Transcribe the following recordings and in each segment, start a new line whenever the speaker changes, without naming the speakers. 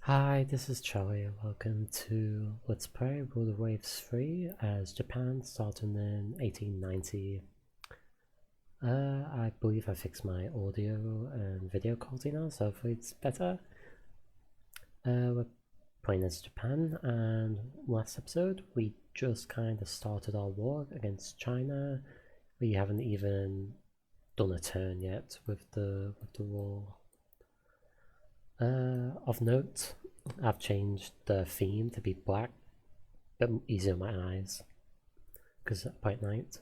Hi, this is Charlie. Welcome to Let's Play World of Waves 3 as Japan started in 1890. I believe I fixed my audio and video quality now, so hopefully it's better. We're playing as Japan, and last episode we just kind of started our war against China. We haven't even done a turn yet with the war. Of note, I've changed the theme to be black, but easier on my eyes because I play at night.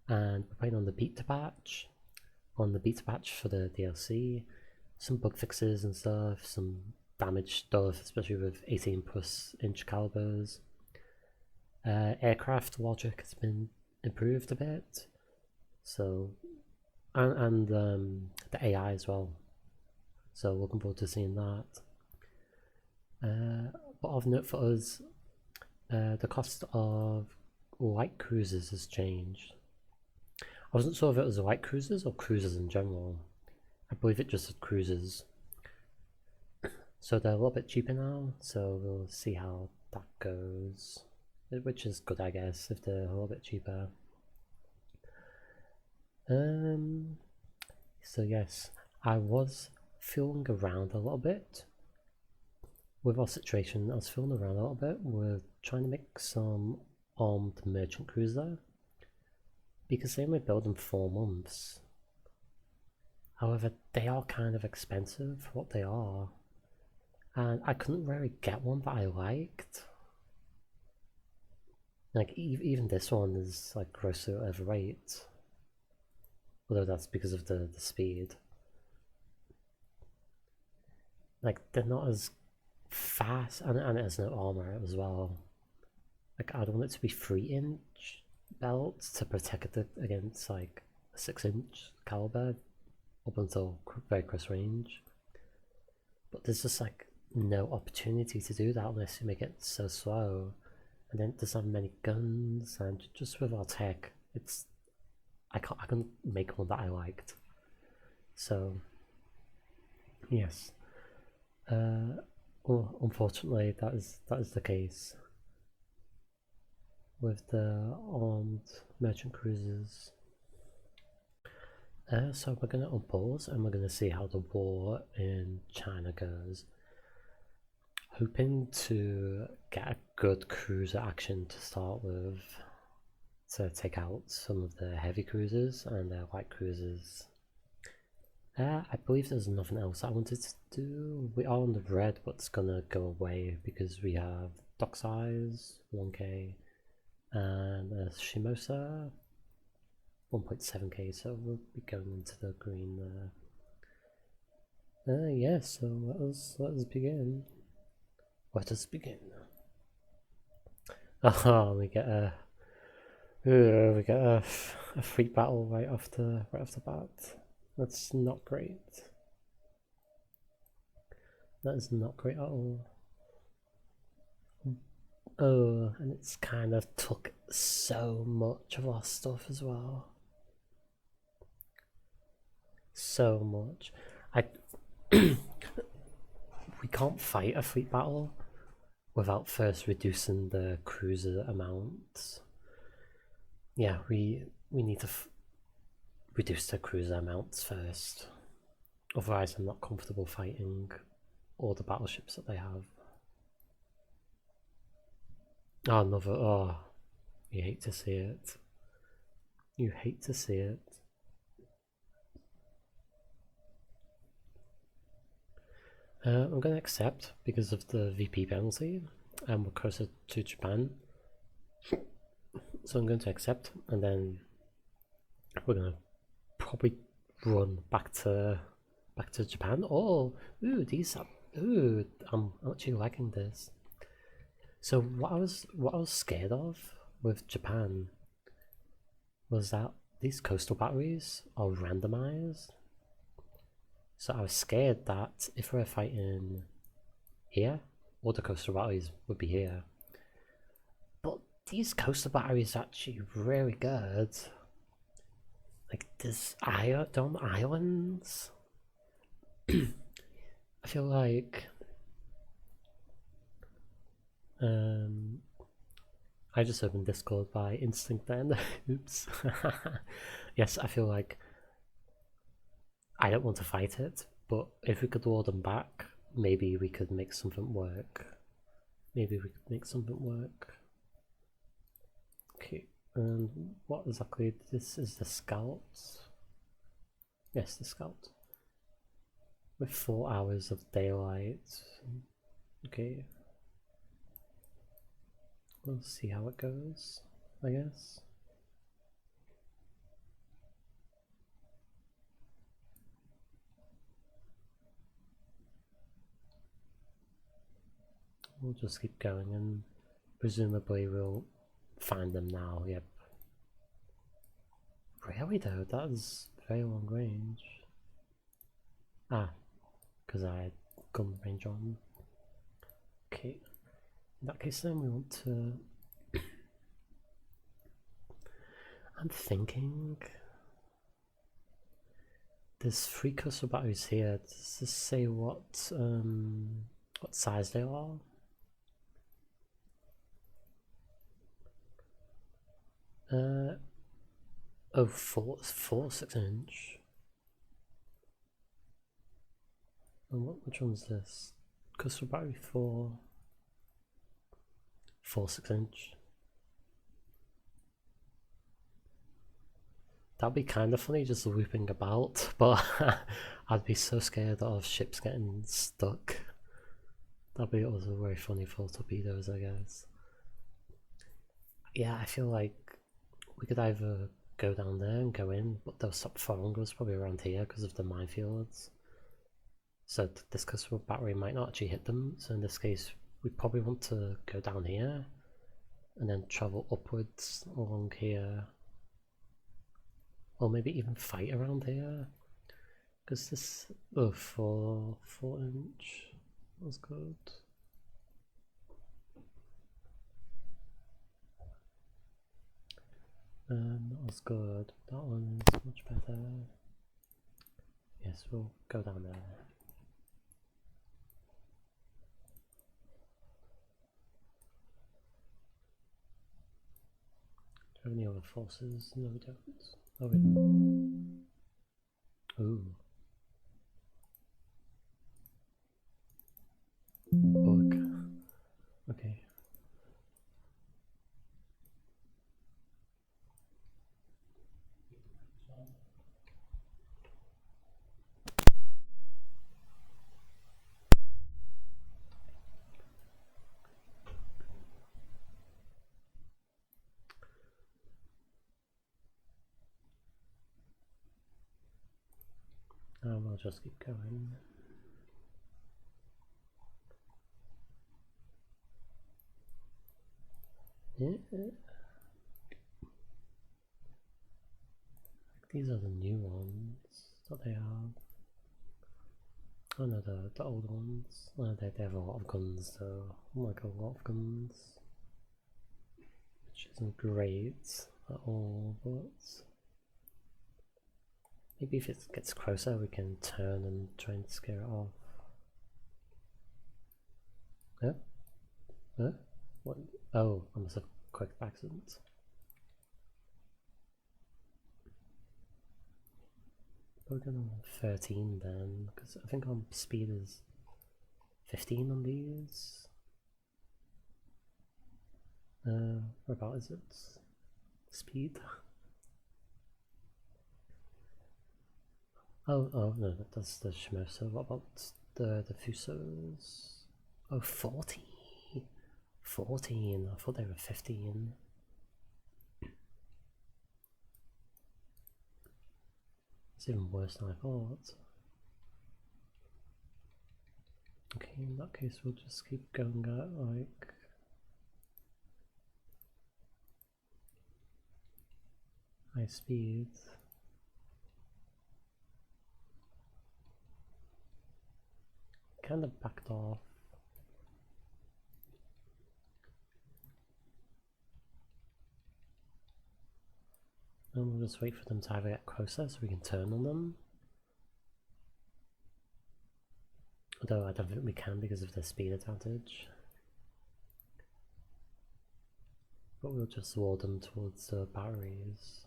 And we're playing on the beta patch. On the beta patch for the DLC, some bug fixes and stuff, some damage stuff, especially with 18 plus inch calibers. Aircraft logic has been improved a bit, so and the AI as well. So looking forward to seeing that. But of note for us, the cost of light cruisers has changed. I wasn't sure if it was light cruisers or cruisers in general. I believe it just said cruisers. So they're a little bit cheaper now, so we'll see how that goes. Which is good, I guess, if they're a little bit cheaper. So yes, I was feeling around a little bit with our situation. I was feeling around a little bit. We're trying to make some armed merchant cruiser because they only build in 4 months. However, they are kind of expensive for what they are, and I couldn't really get one that I liked. Like even this one is like grossly overrated, although that's because of the speed. Like they're not as fast, and it has no armor as well. Like I'd want it to be 3-inch belt to protect it against like a 6-inch caliber up until very close range. But there's just like no opportunity to do that unless you make it so slow. And then it doesn't have many guns, and just with our tech, I couldn't make one that I liked. So yes, well, unfortunately that is the case with the armed merchant cruisers. So we're going to unpause and we're going to see how the war in China goes. Hoping to get a good cruiser action to start with to take out some of the heavy cruisers and their light cruisers. I believe there's nothing else I wanted to do. We are on the red, but it's gonna go away because we have dock size 1k and Shimosa 1.7k, so we'll be going into the green there. Yeah, so let us begin. Let us begin. Oh, we get a free battle right off the bat. That's not great. That is not great at all. Oh, and it's kind of took so much of our stuff as well. So much. I we can't fight a fleet battle without first reducing the cruiser amounts. Yeah, we need to reduce the cruiser amounts first. Otherwise, I'm not comfortable fighting all the battleships that they have. Oh, another. Oh, you hate to see it. You hate to see it. I'm going to accept because of the VP penalty, and we're closer to Japan. So I'm going to accept, and then we're going to probably run back to Japan. Oh, ooh, these are. Ooh, I'm actually liking this. So what I was scared of with Japan was that these coastal batteries are randomized. So I was scared that if we were fighting here, all the coastal batteries would be here. But these coastal batteries are actually really good. Like there's islands. I feel like I just opened Discord by instinct then. Oops. Yes, I feel like I don't want to fight it, but if we could lure them back, maybe we could make something work. Okay, and what exactly? This is the scout. Yes, the scout. With 4 hours of daylight. Okay. We'll see how it goes, I guess. We'll just keep going and presumably we'll find them now, yep. Really though, that is very long range. Ah, because I had gun range on. Okay, in that case then we want to... I'm thinking... There's 3 cluster batteries here. Does this say what size they are? Oh, 4 6-inch. And which one's this? Cluster battery 4 6-inch. That'd be kind of funny, just looping about, but I'd be so scared of ships getting stuck. That'd be also very funny for torpedoes, I guess. Yeah, I feel like we could either go down there and go in, but they'll stop firing us probably around here because of the minefields. So this cluster battery might not actually hit them, so in this case we probably want to go down here and then travel upwards along here. Or maybe even fight around here. Because this... Oh, 4-inch. That was good. That was good. That one is much better. Yes, we'll go down there. Do we have any other forces? No, we don't. Oh, wait. Ooh. Bug. Okay. We'll just keep going. Yeah. These are the new ones that they have. Oh no, the old ones. Oh, they have a lot of guns though. Like a lot of guns. Which isn't great at all, but... Maybe if it gets closer we can turn and try and scare it off. Huh? Huh? What? Oh, I must have quick accident. We're gonna 13 then, because I think our speed is 15 on these. What about is it? Speed? Oh no, that's the Shimosa. What about the Fusos? Oh, 40. 14. I thought they were 15. It's even worse than I thought. Okay, in that case we'll just keep going at like... high speed. Kind of backed off. And we'll just wait for them to either get closer so we can turn on them. Although I don't think we can because of their speed advantage. but we'll just wall them towards the batteries.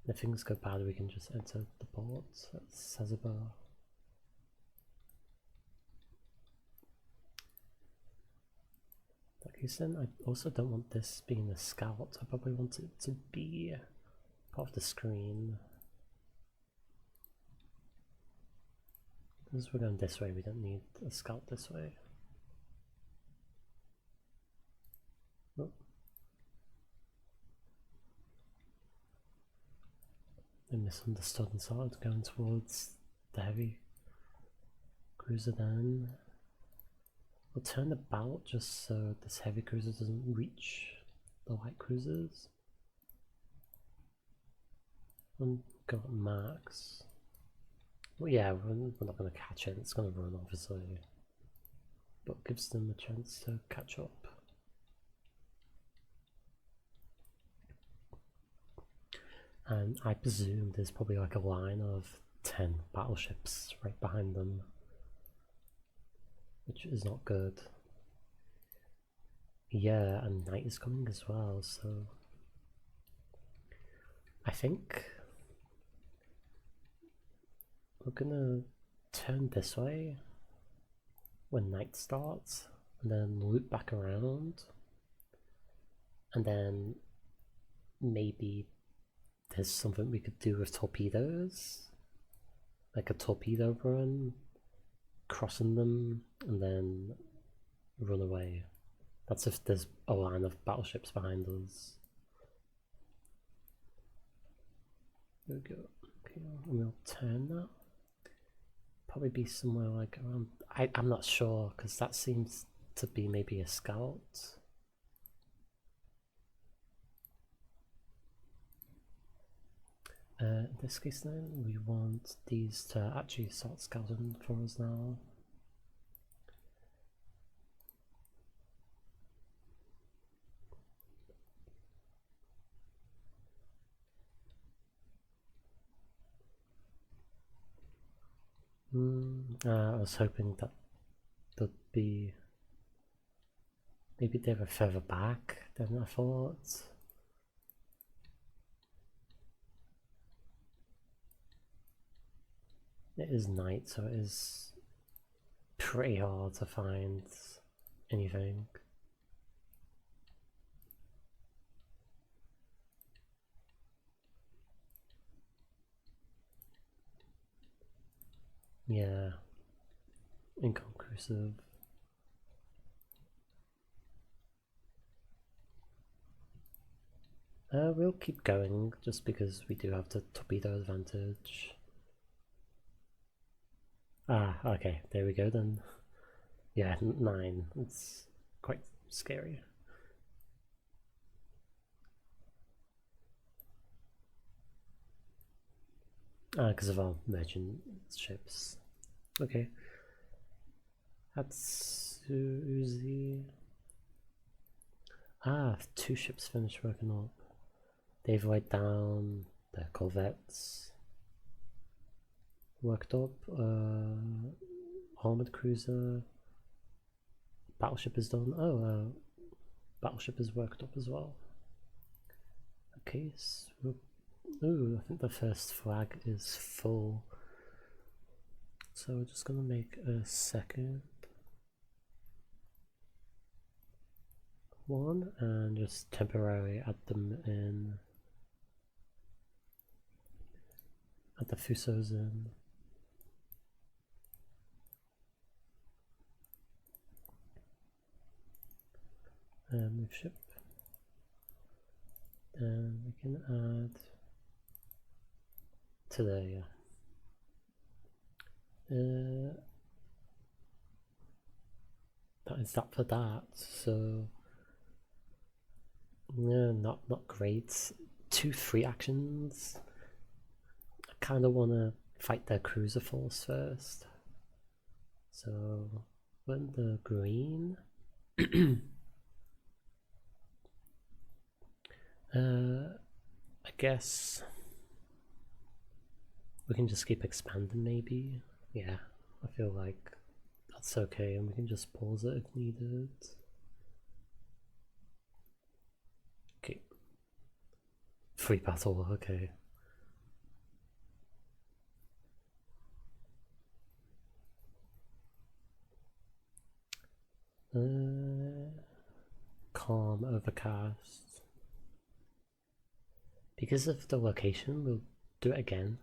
If things go bad, we can just enter the port at Sazaba. Like you said, I also don't want this being a scout. I probably want it to be part of the screen. Because we're going this way, we don't need a scout this way. Oh. I misunderstood and started going towards the heavy cruiser then. We'll turn about just so this heavy cruiser doesn't reach the light cruisers. And go at max. Well, yeah, we're not going to catch it, it's going to run obviously. But gives them a chance to catch up. And I presume there's probably like a line of 10 battleships right behind them, which is not good. Yeah, and night is coming as well, so I think we're gonna turn this way when night starts, and then loop back around, and then maybe there's something we could do with torpedoes, like a torpedo run, crossing them, and then run away. That's if there's a line of battleships behind us. There we go. Okay, and we'll turn that. Probably be somewhere like around. I'm not sure because that seems to be maybe a scout. In this case then, we want these to actually start scouting for us now. I was hoping that they'd be... maybe they were further back than I thought. It is night, so it is pretty hard to find anything. Yeah, inconclusive. We'll keep going just because we do have the torpedo advantage. Ah, okay, there we go then. Yeah, 9. It's quite scary. Because of our merchant ships. Okay. Hatsuzi. Ah, 2 ships finished working up. They've laid down their corvettes. Worked up. Armored cruiser. Battleship is done. Oh, battleship is worked up as well. Okay, so ooh, I think the first flag is full. So we're just gonna make a second one and just temporarily add them in. Add the Fusos in. And move ship. Then we can add to there, that is that for that. So yeah, not great. 2 free actions. I kind of want to fight their cruiser force first. So when the green. I guess we can just keep expanding maybe. Yeah, I feel like that's okay and we can just pause it if needed. Okay, Free battle, okay. Calm, overcast. Because of the location, we'll do it again.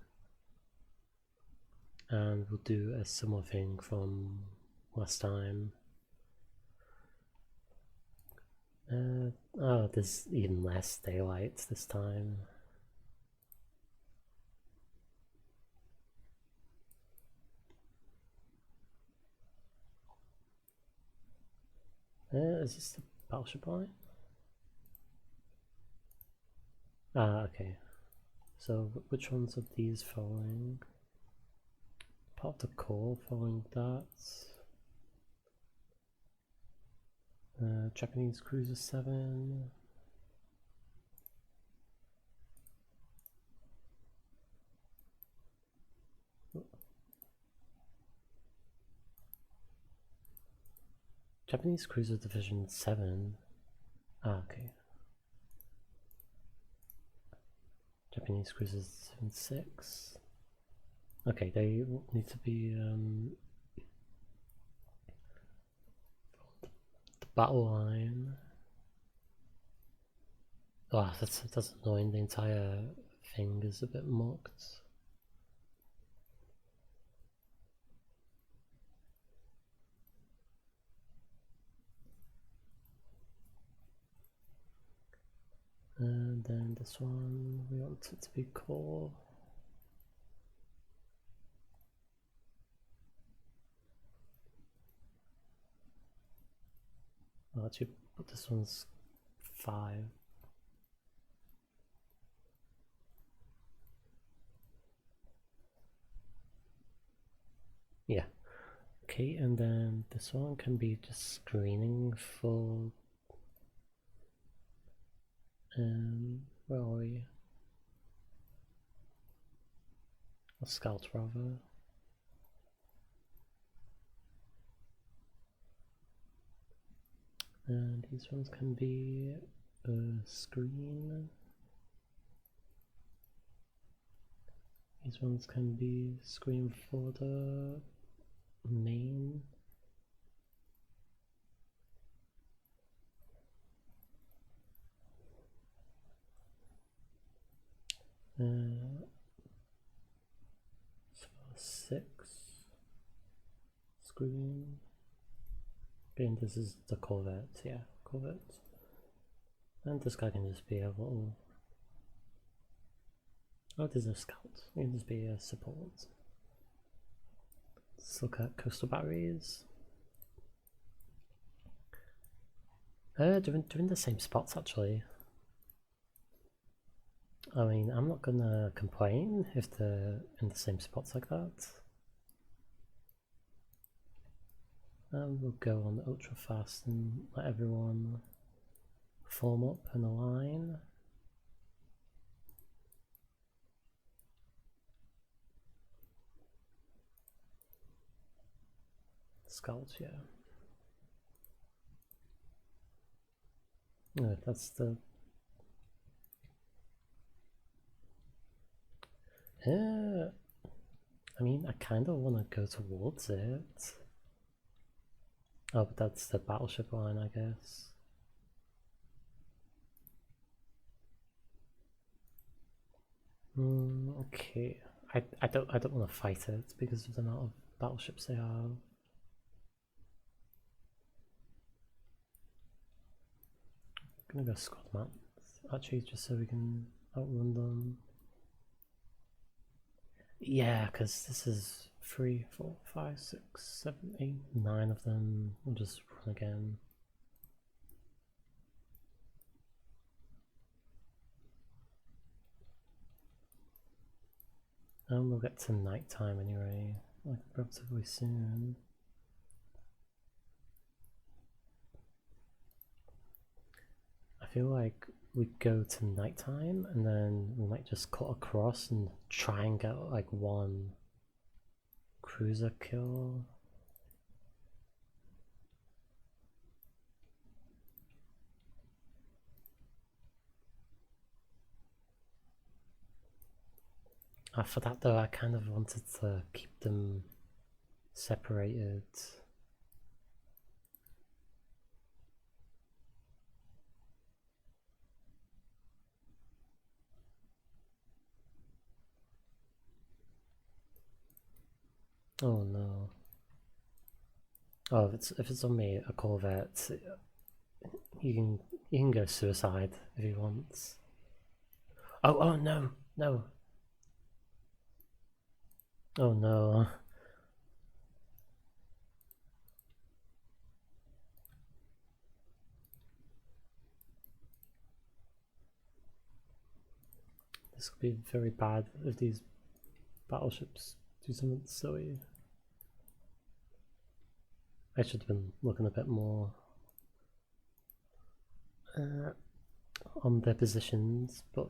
And we'll do a similar thing from last time. Oh, there's even less daylight this time. Is this the battleship line? Ah, okay. So which ones of these following? Part of the core following that. Japanese Cruiser 7. Japanese Cruiser Division 7. Ah, okay. Japanese Cruisers 6. Okay, they need to be the battle line. Oh, that's annoying. The entire thing is a bit mocked. And then this one, we want it to be core. I'll actually put this one's 5. Yeah. Okay, and then this one can be just screening for where are we? A scout rather. And these ones can be a screen. These ones can be screen for the main. So 6 screen. And this is the Corvette, yeah, Corvette. And this guy can just be a little. Oh, there's a scout. It can just be a support. Let's look at coastal batteries. Doing the same spots actually. I mean, I'm not gonna complain if they're in the same spots like that. And we'll go on ultra fast and let everyone form up in a line. Scouts, yeah. No, that's the. I mean, I kind of want to go towards it. Oh, but that's the battleship line, I guess. Okay. I don't want to fight it because of the amount of battleships they have. I'm gonna go squad map actually, just so we can outrun them. Yeah, because this is 3, 4, 5, 6, 7, 8, 9 of them. We'll just run again. And we'll get to night time anyway, like relatively soon. I feel like we go to nighttime and then we might just cut across and try and get like one cruiser kill. For that though, I kind of wanted to keep them separated. Oh no. Oh, if it's on me, a Corvette, you can go suicide if he wants. Oh no, no. Oh no. This could be very bad if these battleships do something silly. I should have been looking a bit more on their positions, but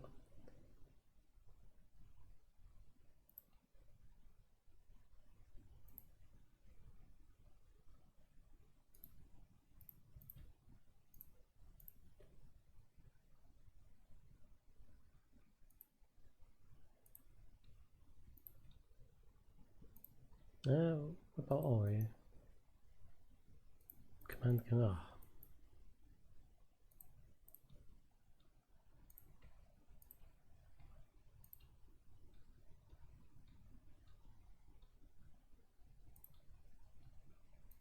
what about Ori? Command.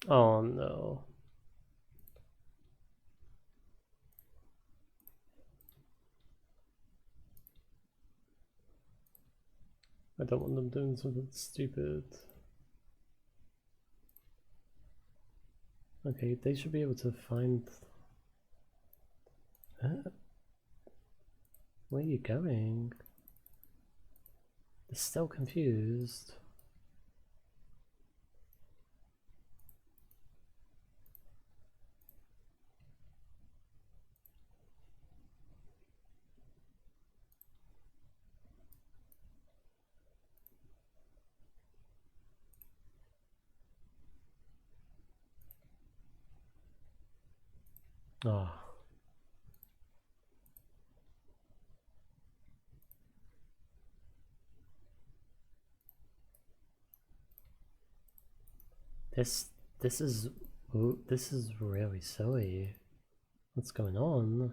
Oh no. I don't want them doing something stupid. Okay, they should be able to find... Where are you going? They're still confused. Oh. This is really silly. What's going on?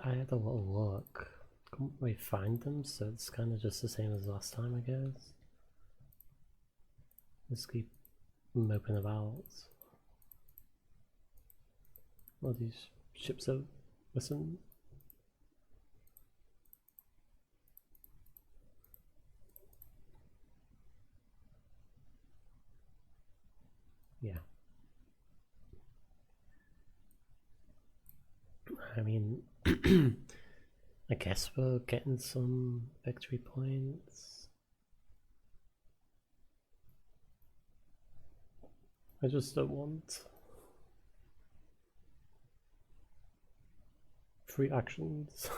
I had a little look. Couldn't we find them? So it's kind of just the same as last time, I guess. Just keep moping about. All these ships are missing. Yeah. I mean, I guess we're getting some victory points. I just don't want free actions.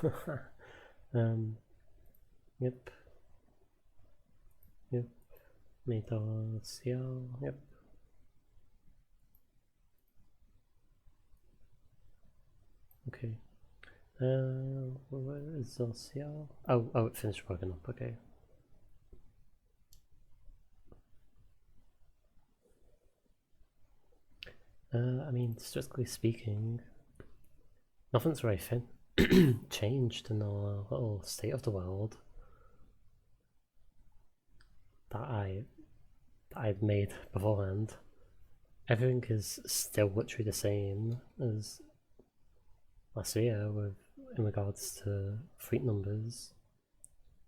Yep. Yep. Metal. Yep. Okay. Where is Zocial? Oh, it finished working up. Okay. I mean, strictly speaking, nothing's really changed in our little state of the world that I'd made beforehand. Everything is still literally the same as last year with in regards to fleet numbers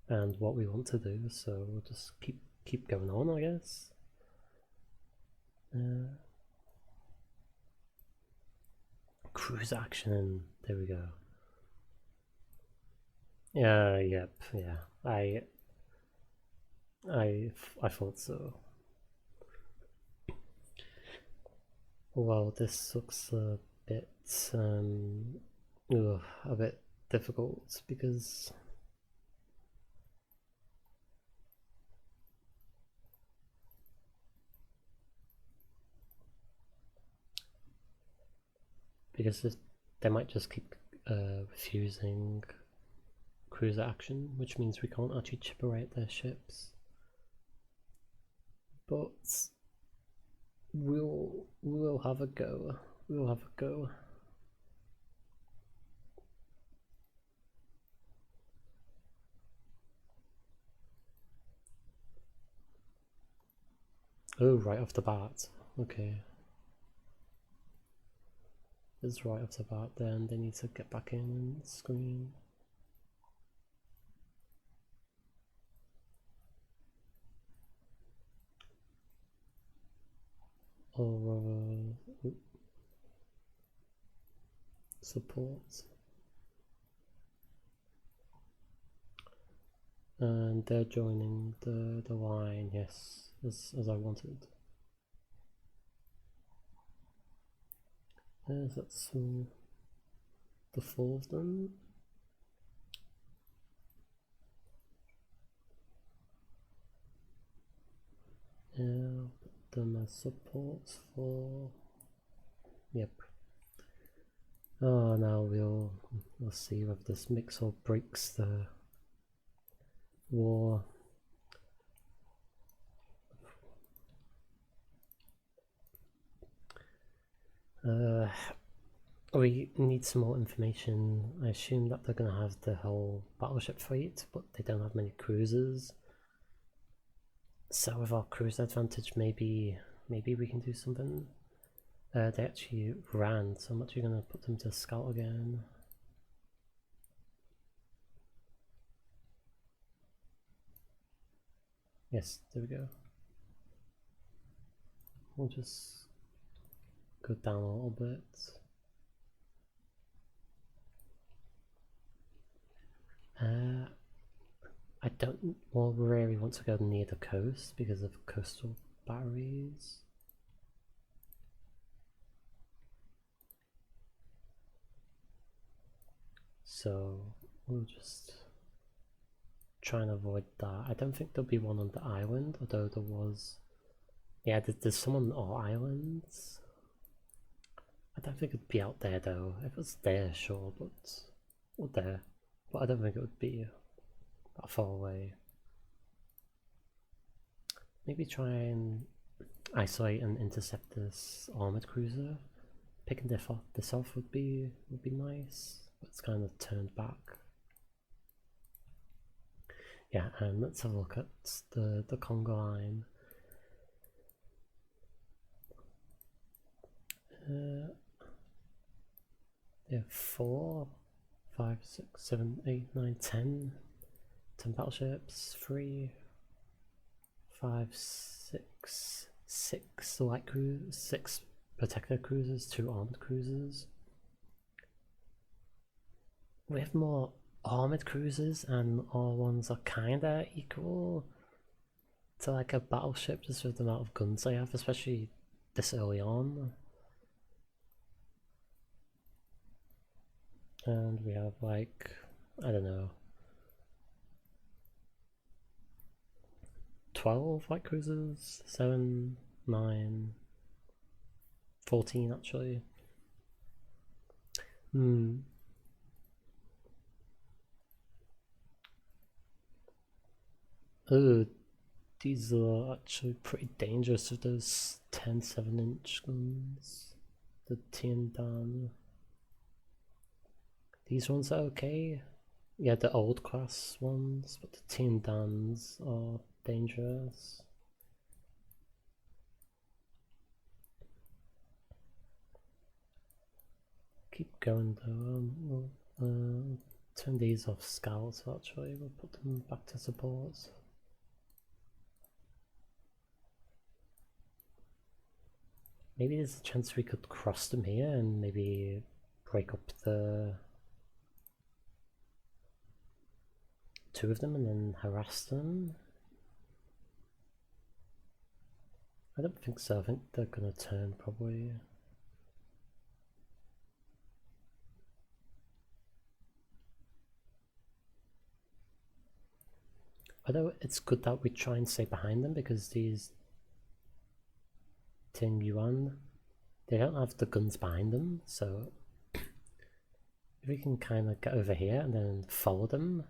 and what we want to do. So we'll just keep going on, I guess. Cruise action. There we go. Yep. Yeah. I thought so. Well, this looks a bit a bit difficult because they might just keep refusing cruiser action, which means we can't actually chip away at their ships. But we'll have a go. We'll have a go. Oh, right off the bat. Okay. It's right off the bat then, they need to get back in and screen. Or support. And they're joining the line, yes, as I wanted. That's the 4 of them. Yeah, put them as support for. Yep. Oh, now we'll see whether this mix or breaks the war. We need some more information. I assume that they're gonna have the whole battleship fleet, but they don't have many cruisers. So with our cruiser advantage, maybe we can do something. They actually ran, so I'm actually gonna put them to scout again. Yes, there we go. We'll just go down a little bit. I don't really want to go near the coast because of coastal batteries. So we'll just try and avoid that. I don't think there'll be one on the island, although there was. Yeah, there's some on all islands. I don't think it'd be out there though. If it's there, sure, but or there. But I don't think it would be that far away. Maybe try and isolate and intercept this armored cruiser. Picking this off would be nice, but it's kind of turned back. Yeah, and let's have a look at the Congo line. They have 4, 5, 6, 7, 8, 9, 10 battleships, 3, 5, 6, 6 light cruisers, 6 protector cruisers, 2 armored cruisers. We have more armored cruisers, and our ones are kinda equal to like a battleship just with the amount of guns they have, especially this early on. And we have like, I don't know, 12 light cruisers, 7, 9, 14 actually. Oh, these are actually pretty dangerous with those 10 7-inch guns. The Tiandan. These ones are okay. Yeah, the old class ones, but the Tiandans are dangerous. Keep going though. We'll turn these off scouts actually. We'll put them back to support. Maybe there's a chance we could cross them here and maybe break up the 2 of them and then harass them. I don't think so. I think they're gonna turn probably. Although it's good that we try and stay behind them because these Ting Yuan, they don't have the guns behind them, so if we can kind of get over here and then follow them,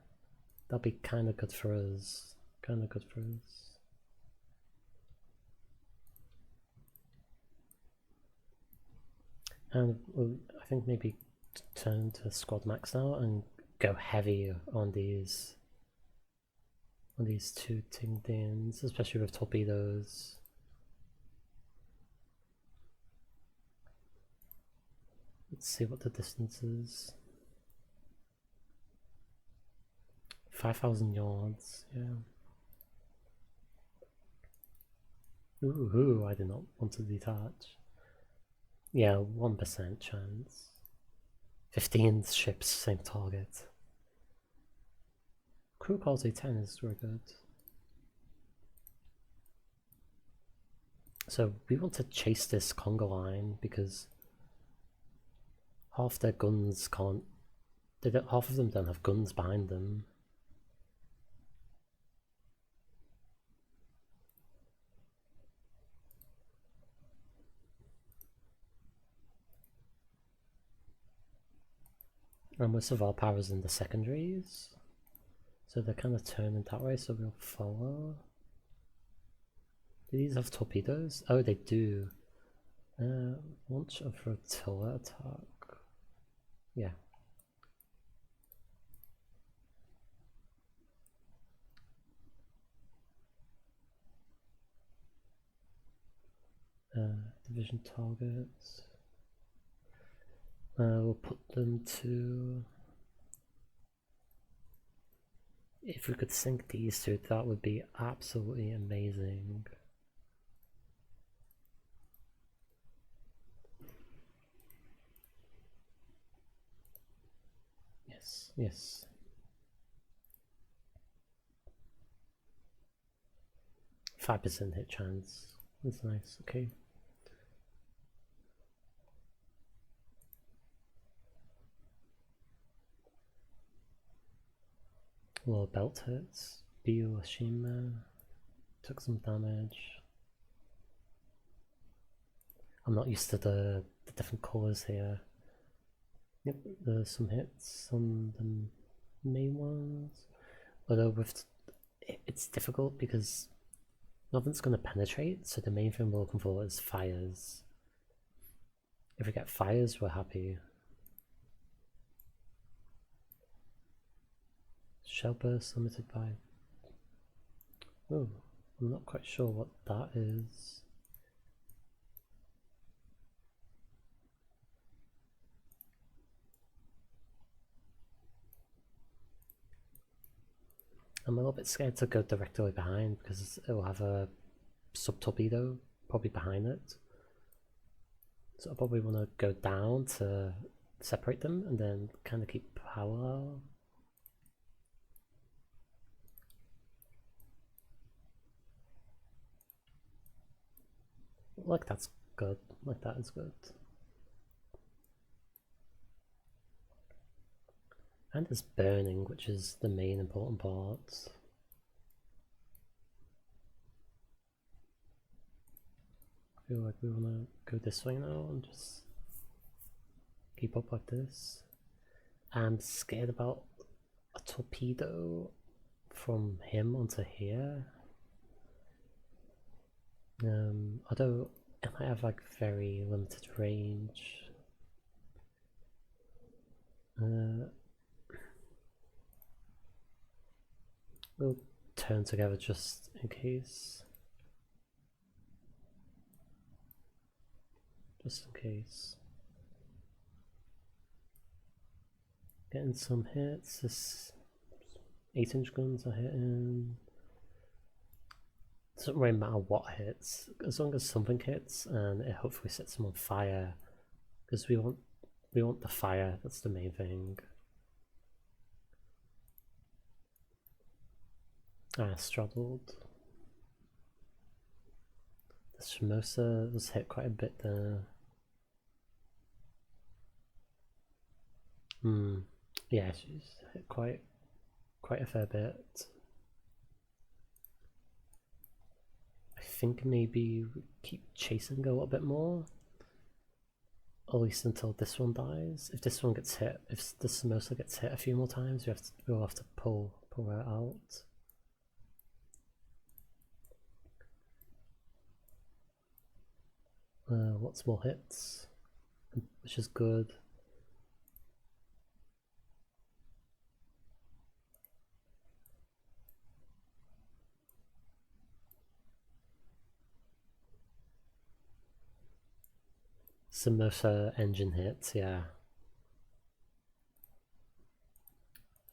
that'll be kind of good for us. Kind of good for us. And I think maybe turn to squad max now and go heavy on these two Ting Dins, especially with torpedoes. Let's see what the distance is. 5,000 yards, yeah. Ooh, I did not want to detach. Yeah, 1% chance. 15 ships, same target. Crew quality 10 is very good. So we want to chase this conga line because half their guns can't. Half of them don't have guns behind them. And most of our power is in the secondaries. So they're kind of turning that way, so we'll follow. Do these have torpedoes? Oh, they do. Launch a flotilla attack. Yeah. Division targets. We'll put them to. If we could sync these two, that would be absolutely amazing. Yes, yes. 5% hit chance. That's nice, okay. Well, belt hits. Biyoshima took some damage. I'm not used to the different colours here. Yep, there's some hits on the main ones. Although with it's difficult because nothing's going to penetrate, so the main thing we're looking for is fires. If we get fires, we're happy. Shell burst limited by. Oh, I'm not quite sure what that is. I'm a little bit scared to go directly behind because it will have a sub torpedo probably behind it. So I probably want to go down to separate them and then kind of keep parallel. Like that's good. Like that is good. And it's burning, which is the main important part. I feel like we want to go this way now and just keep up like this. I'm scared about a torpedo from him onto here. Although it might have like very limited range. We'll turn together just in case. Just in case. Getting some hits. This 8-inch guns are hitting. It doesn't really matter what hits, as long as something hits and it hopefully sets them on fire. Because we want the fire, that's the main thing. Straddled. The Shimosa was hit quite a bit there. Yeah, she's hit quite a fair bit. think maybe we keep chasing a little bit more. At least until this one dies. If this one gets hit, if the Samosa gets hit a few more times, we'll have to pull her out. Lots more hits, which is good. Samosa engine hits, yeah.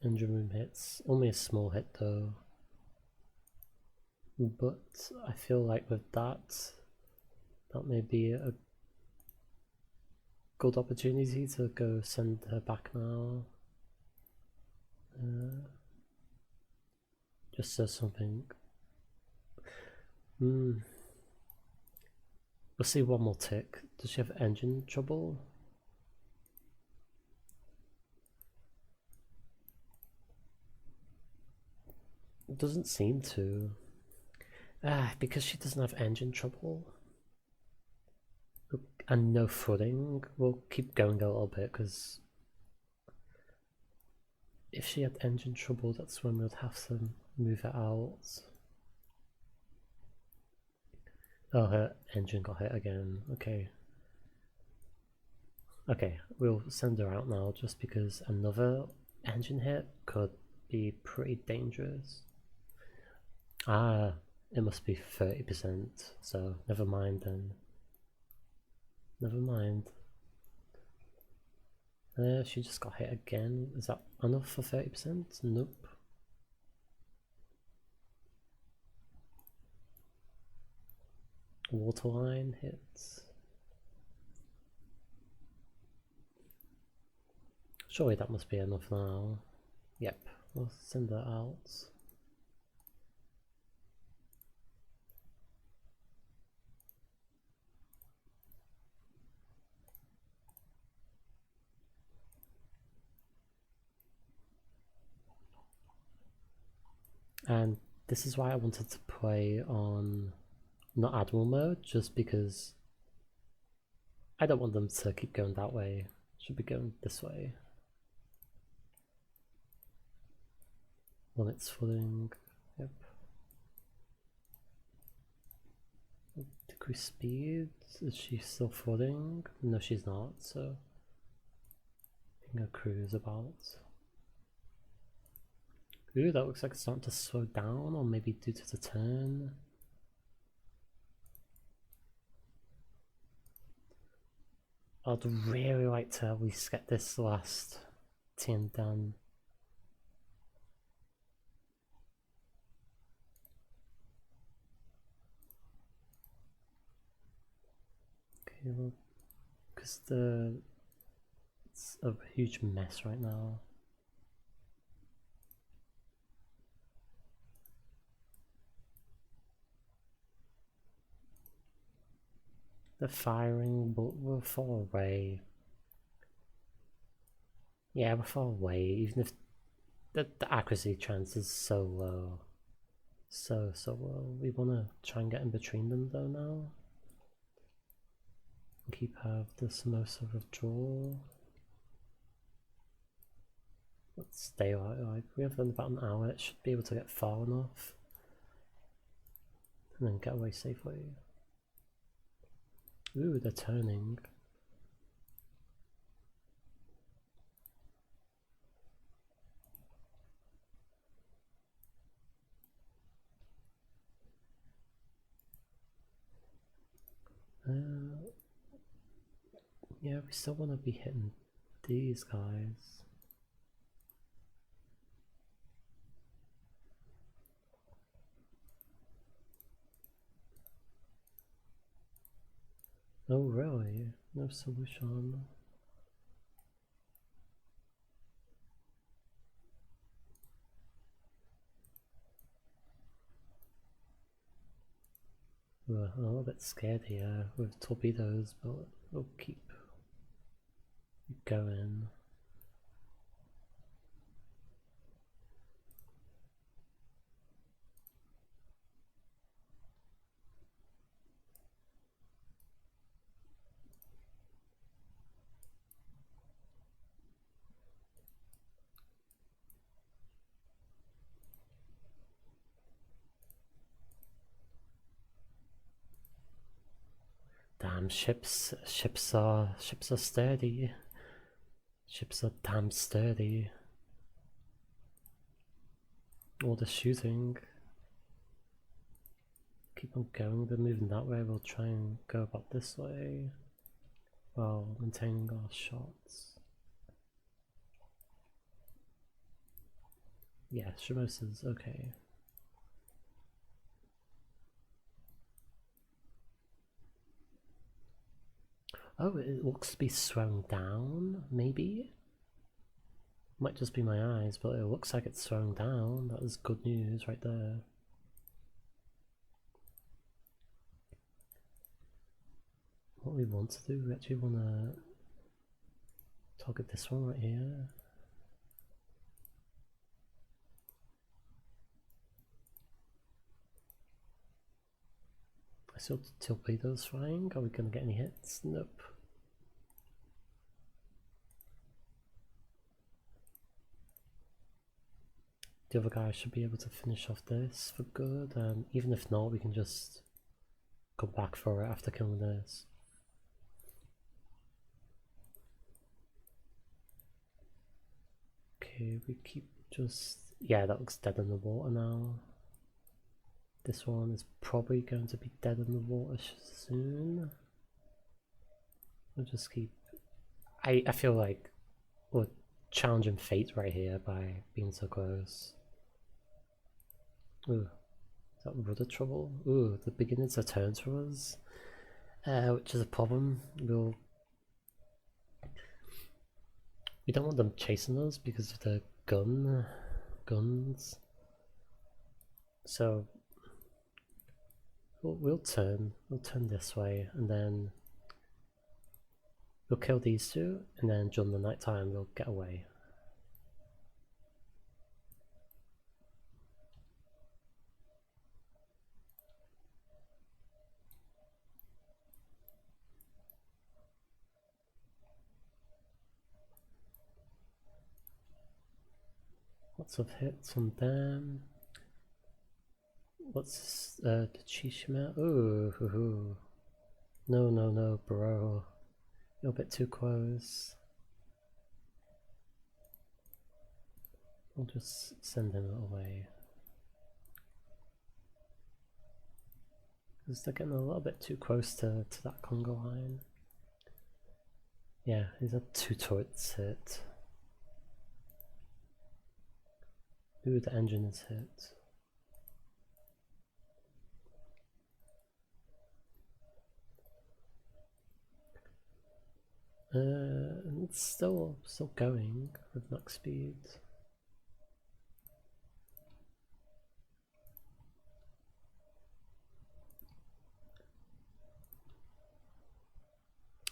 Engine room hits, only a small hit though. But I feel like with that may be a good opportunity to go send her back now. Just so something. We'll see one more tick. Does she have engine trouble? It doesn't seem to. Because she doesn't have engine trouble and no footing, we'll keep going a little bit, because if she had engine trouble, that's when we'd have to move it out. Oh, her engine got hit again. Okay. Okay, we'll send her out now, just because another engine hit could be pretty dangerous. It must be 30%, so never mind then. Never mind. She just got hit again. Is that enough for 30%? Nope. Waterline hits. Surely that must be enough now. Yep, we'll send that out. And this is why I wanted to play on not Admiral mode, just because I don't want them to keep going that way. Should be going this way. On its footing. Yep. Decrease speed. Is she still footing? No, she's not, so I think her cruise about. Ooh, that looks like it's starting to slow down, or maybe due to the turn. I'd really like to at least get this last team done. Okay, well, because it's a huge mess right now. The firing, but we're far away. Yeah, we're far away, even if the accuracy chance is so low. So low. We want to try and get in between them though now. Keep the Samosa withdrawal. Let's stay like we have about an hour. It should be able to get far enough, and then get away safely. Ooh, they're turning. Yeah, we still want to be hitting these guys. Oh really? No solution. We're a little bit scared here with torpedoes, but we'll keep going. Damn ships are sturdy. Ships are damn sturdy. All the shooting. Keep on going, they're moving that way, we'll try and go about this way while maintaining our shots. Yeah, Shimosa's okay. Oh, it looks to be slowing down, maybe? Might just be my eyes, but it looks like it's slowing down. That is good news right there. What we want to do, we actually want to target this one right here. I saw torpedoes flying. Are we going to get any hits? Nope. The other guy should be able to finish off this for good, and even if not, we can just go back for it after killing this. Okay, we keep just... yeah, that looks dead in the water now. This one is probably going to be dead in the water soon. We'll just keep... I feel like we're challenging fate right here by being so close. Ooh, is that rudder trouble? Ooh, the beginnings are turns for us, which is a problem. We don't want them chasing us because of the guns. So we'll turn this way, and then we'll kill these two, and then during the night time we'll get away. Lots of hits on them. What's the Chishima? Ooh, no, bro. You're a bit too close. I'll just send him away. Because they're getting a little bit too close to that Congo line. Yeah, he's had 2 turrets hit. Ooh, the engine is hit. It's still going with max speed.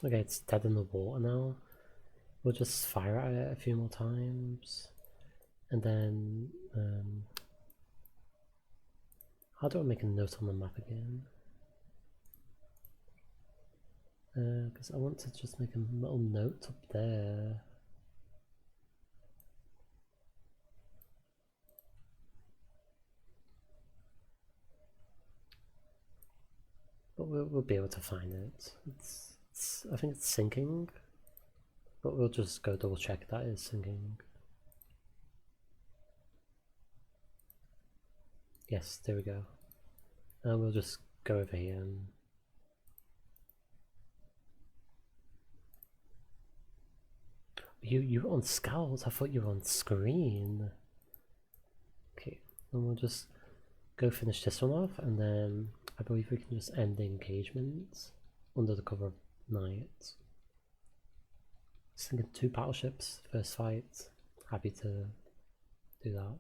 Okay, it's dead in the water now. We'll just fire at it a few more times. And then, how do I make a note on the map again? Because I want to just make a little note up there. But we'll be able to find it. I think it's sinking, but we'll just go double check that is sinking. Yes, there we go. And we'll just go over here and you were on Scout? I thought you were on screen. Okay, and we'll just go finish this one off, and then I believe we can just end the engagement under the cover of night. Sinking 2 battleships, first fight. Happy to do that.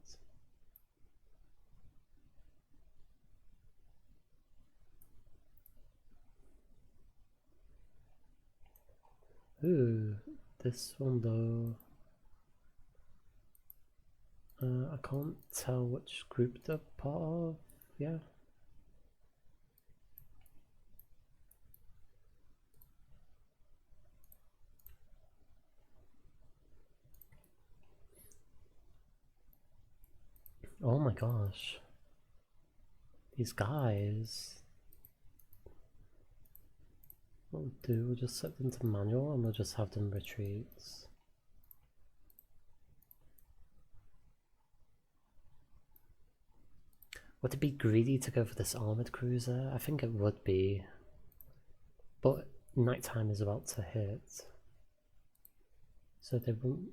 Ooh, this one though. I can't tell which group they're part of. Yeah. Oh my gosh. These guys. What we'll do, we'll just set them to manual and we'll just have them retreat. Would it be greedy to go for this armoured cruiser? I think it would be. But nighttime is about to hit. So they won't...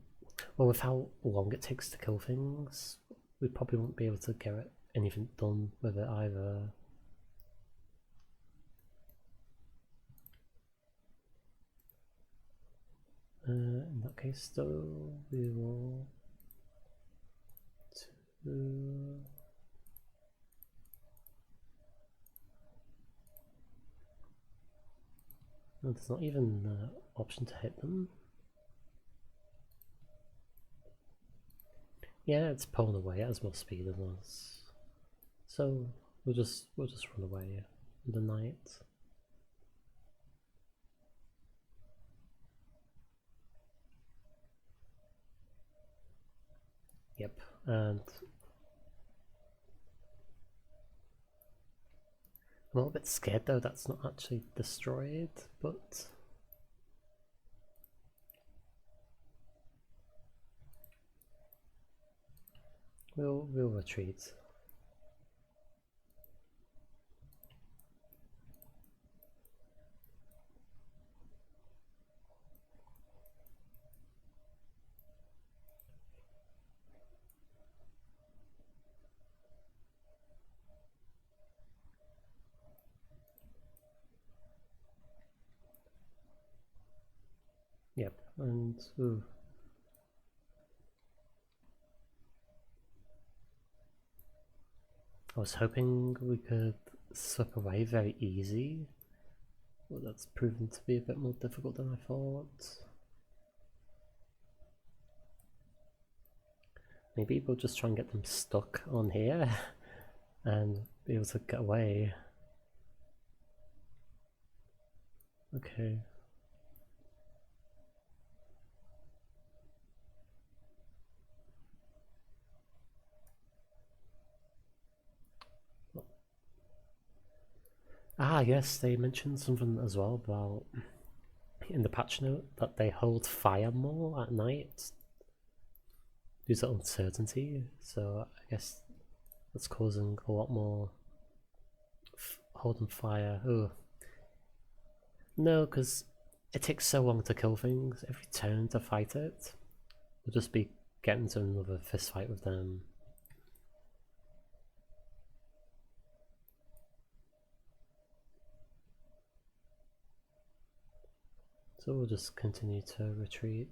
Well, with how long it takes to kill things, we probably won't be able to get anything done with it either. In that case though, we will... No, there's not even an option to hit them. Yeah, it's pulling away, it has more speed than us. So we'll just run away in the night. Yep, and I'm a little bit scared though that's not actually destroyed, but we'll retreat. Yep, and ooh. I was hoping we could slip away very easy, but that's proven to be a bit more difficult than I thought. Maybe we'll just try and get them stuck on here and be able to get away. Okay. Ah, yes, they mentioned something as well about in the patch note that they hold fire more at night due to uncertainty. So I guess that's causing a lot more holding fire. Oh no, because it takes so long to kill things. Every turn to fight it, we'll just be getting into another fist fight with them. So we'll just continue to retreat.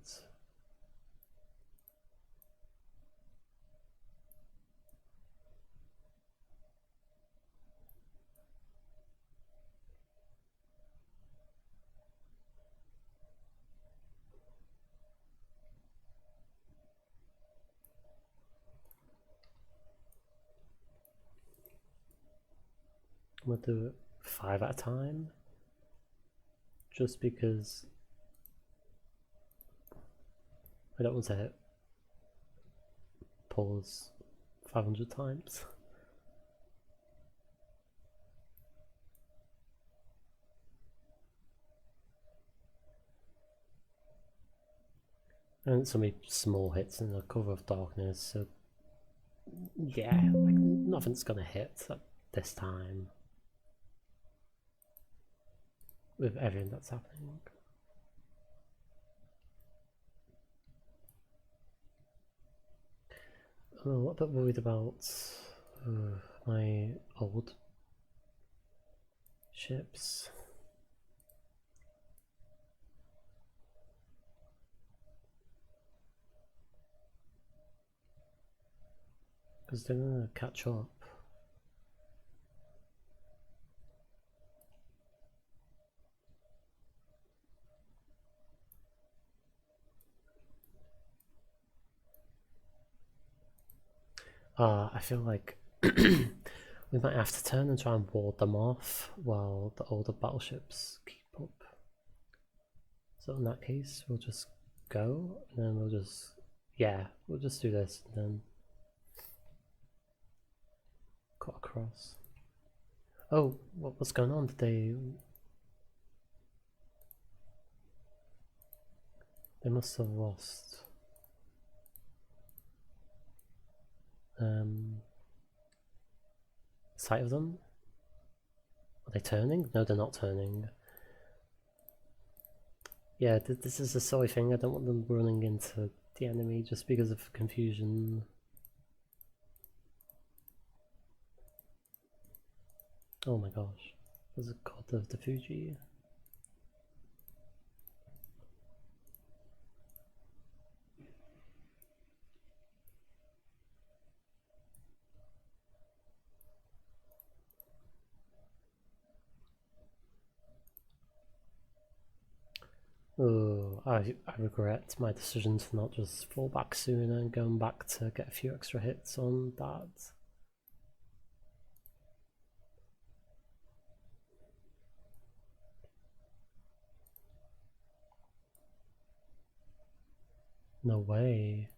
I'm gonna do it 5 at a time, just because I don't want to hit pause 500 times. And it's only small hits in the cover of darkness, so yeah, like nothing's gonna hit at this time with everything that's happening. I'm a little bit worried about my old ships. Because they're gonna catch up. I feel like we might have to turn and try and ward them off while the older battleships keep up. So in that case, we'll just go, and then we'll just, yeah, we'll just do this, and then cut across. Oh, what's going on? Did they... They must have lost sight of them. Are they turning? No, they're not turning. Yeah, this is a silly thing. I don't want them running into the enemy just because of confusion. Oh my gosh. There's a god of the Fuji. Oh, I regret my decision to not just fall back sooner and going back to get a few extra hits on that. No way.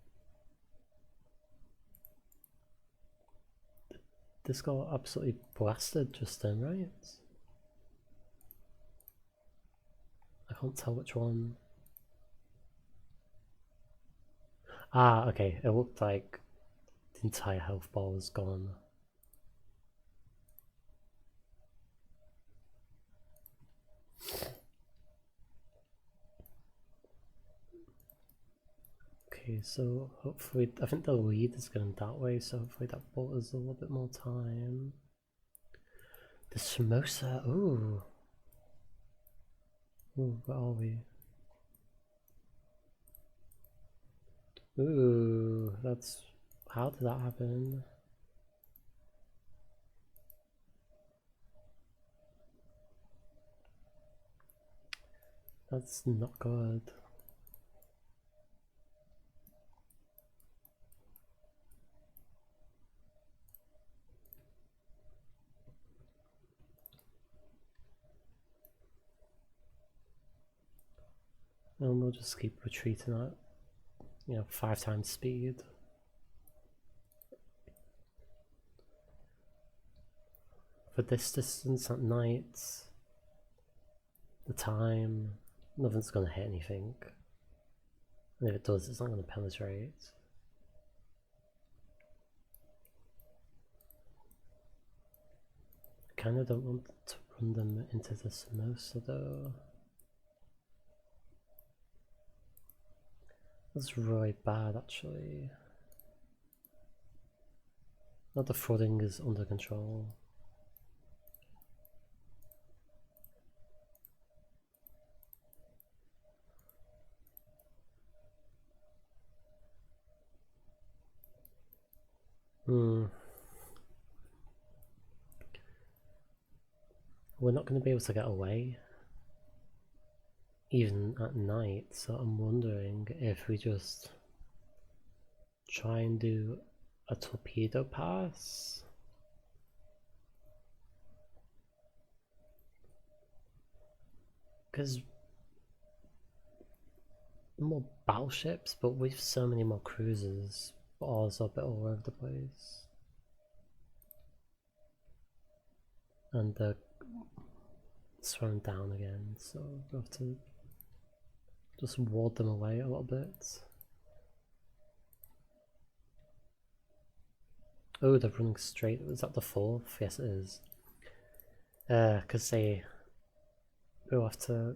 This got absolutely blasted just then, right? I can't tell which one. Ah, okay, it looked like the entire health bar was gone. Okay, so hopefully, I think the lead is going that way, so hopefully that bought us a little bit more time. The samosa, ooh. Ooh, where are we? Ooh, that's... how did that happen? That's not good. And we'll just keep retreating at, 5 times speed. For this distance at night, the time, nothing's gonna hit anything. And if it does, it's not gonna penetrate. I kinda don't want to run them into the samosa though. That's really bad actually. Not the flooding is under control. We're not going to be able to get away even at night, so I'm wondering if we just try and do a torpedo pass. Because more battleships, but with so many more cruisers, ours are a bit all over the place. And they're thrown down again, so we have to just ward them away a little bit. Oh, they're running straight. Is that the 4th? Yes, it is. Because we'll have to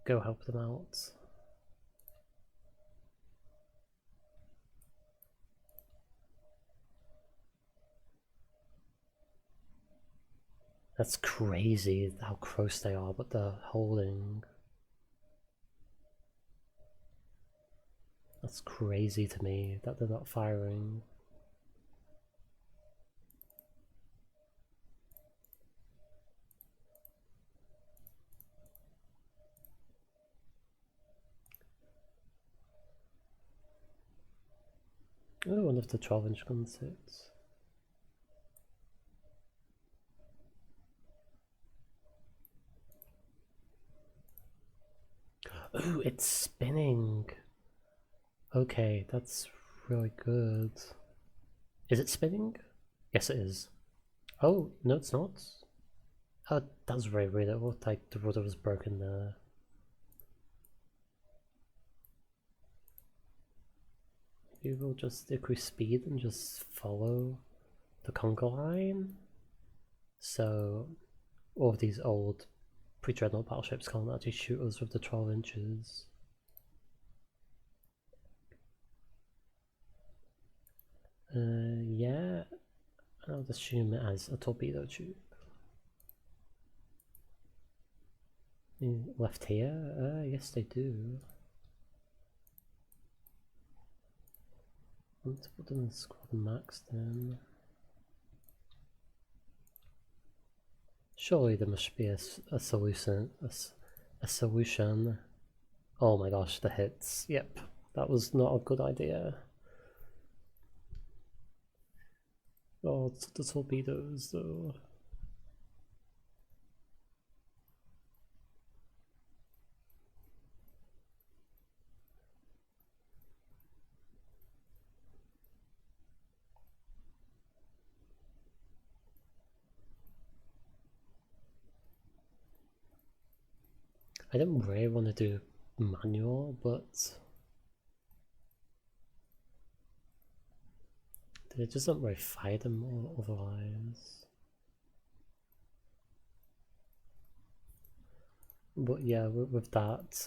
go help them out. That's crazy how close they are, but they're holding. That's crazy to me that they're not firing. Oh, one of the 12-inch guns hits. Oh, it's spinning. Okay, that's really good. Is it spinning? Yes, it is. Oh, no, it's not. Oh, that's very weird. It looked like the rudder was broken there. maybe we'll just decrease speed and just follow the conga line. So all of these old pre-dreadnought battleships can't actually shoot us with the 12 inches. Yeah, I'll assume it has a torpedo tube. Left here? Yes they do. Let's put them in squadron max then. Surely there must be a solution. A solution. Oh my gosh, the hits. Yep, that was not a good idea. Oh, it's the torpedoes though. I didn't really want to do manual, but they just don't really fire them otherwise. But yeah, with that,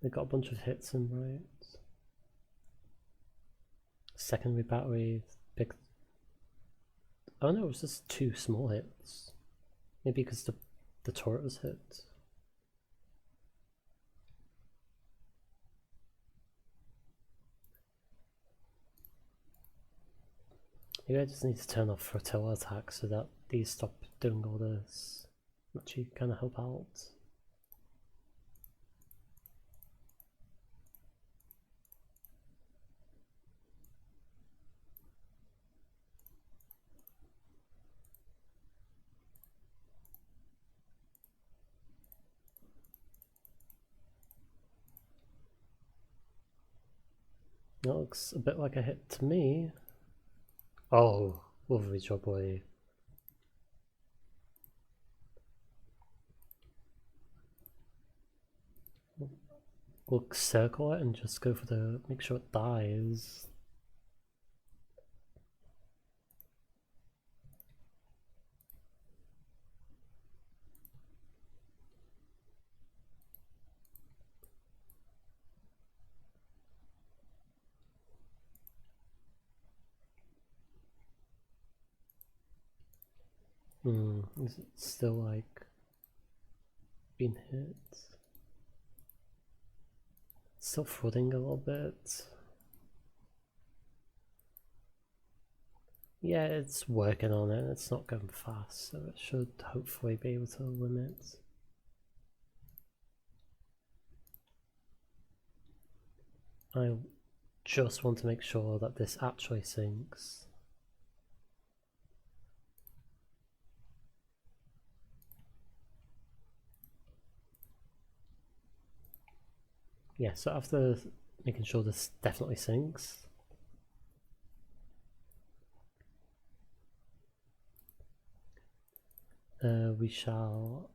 they got a bunch of hits in, right? Secondary battery, big. Oh no, it was just 2 small hits. Maybe because the turret was hit. Maybe I just need to turn off flotilla attack so that these stop doing all this. Actually kind of help out. That looks a bit like a hit to me. Oh, lovely job, boy. We'll circle it and just go for the, make sure it dies. Is it still like being hit? Still flooding a little bit. Yeah, it's working on it. It's not going fast, so it should hopefully be able to limit. I just want to make sure that this actually sinks. Yeah, so after making sure this definitely sinks, we shall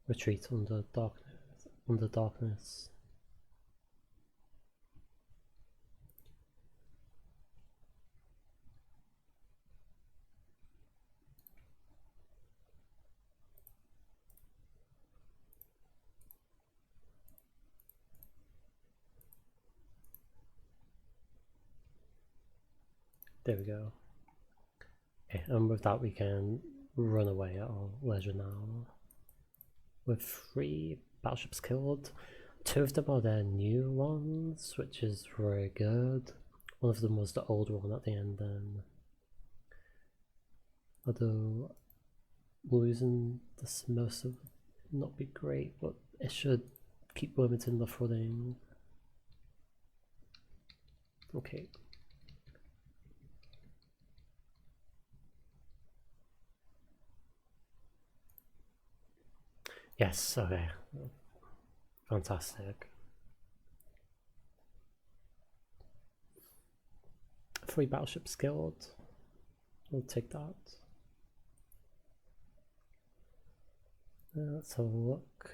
retreat under darkness. There we go. Okay, and with that we can run away at our leisure now. With 3 battleships killed. 2 of them are their new ones, which is very good. One of them was the old one at the end then. Although losing this most of it would not be great, but it should keep limiting the flooding. Okay. Yes, okay. Fantastic. 3 battleships killed. We'll take that. Let's have a look.